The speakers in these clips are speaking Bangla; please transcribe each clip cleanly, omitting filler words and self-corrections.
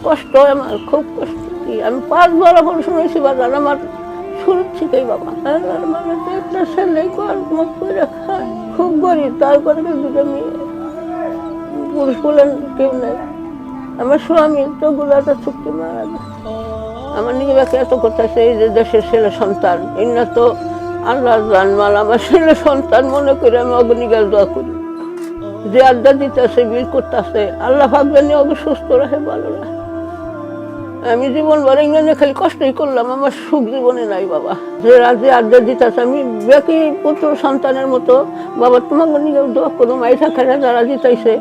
কষ্ট, আমার খুব কষ্ট। কি আমি 5 বড় পড়াশোনা হয়েছি বাজার, আমার শুরু থেকেই বাবা। আর মানে তো একটা ছেলে কর্মত করে খায়, খুব গরিব, তারপরে 2টা মেয়ে, পুরুষ বলেন কেউ নেই। আমার স্বামী তো গুলাটা চুক্তি মারা গেছে। আমার নিজে বাকি এত করতেছে, এই যে দেশের ছেলে সন্তান, এই না তো আল্লাহর জানমাল, আমার ছেলে সন্তান মনে করে আমি অগ্নিকাল দোয়া করি, যে আড্ডা দিতেছে, বিল করতেছে, আল্লাহ ভাববেন ওকে সুস্থ রাখে, ভালো রাখে। আমি জীবন ভর ইংল্যান্ডে খালি কষ্টই করলাম, আমার সুখ জীবনে নাই বাবা। যে রাজ্যে আড্ডা দিতেছে, আমি বেকি পুত্র সন্তানের মতো বাবা তোমাকে নিয়ে দোয়া করো, মাই থাকা যারা জিতাইছে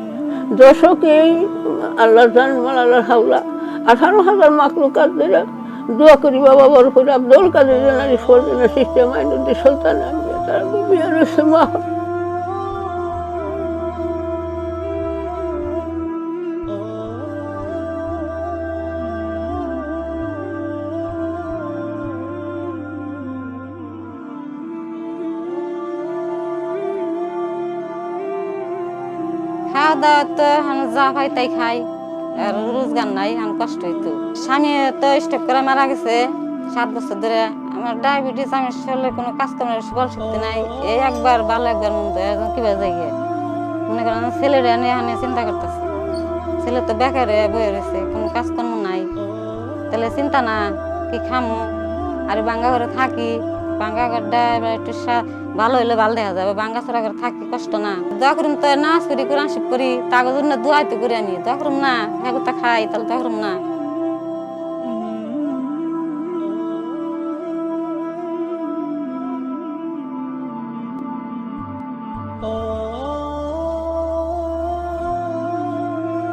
দর্শকেই আল্লাহ জানমাল, আল্লাহর হাওলা 18,000 মাকলুকাত ধরে দোয়া করি বাবা, বড় করে আব্দুল কাদের জেনারি ফরজনা সিস্টেম আইনুদ্দিন সুলতান আমিয়া, তারা বিয়ে রয়েছে মা। খাওয়া দাওয়া তো এখন যা পাই তাই খাই, আর রোজগার নাই, এখন কষ্ট হইতো। স্বামী তো স্ট্রোক করে মারা গেছে 7 বছর ধরে। আমার ডায়াবেটিস, আমার শরীরে কোনো কাজ করার বল শক্তি নাই। এই একবার ভালো একবার মন্দ, এখন কিভাবে যাই গিয়ে মনে করেন ছেলের এনে চিন্তা করতেছে। ছেলে তো বেকারে বয়ে রয়েছে, কোনো কাজকর্ম নাই, তাহলে চিন্তা না কি খামো। আর বাঙ্গা ঘরে থাকি, বাঙ্গা ঘরটা এবার একটু ভালো হইলে ভালো দেখা যাবে, বাঙ্গা ছড়া করে থাকি কষ্ট না। দোয়া করুন তো নাচ করি, কোরআন শিব করি, তাগর জন্য দোয়াই তো করি আমি। দোয়া করুম না, খাই তাহলে দোয়া করুম না।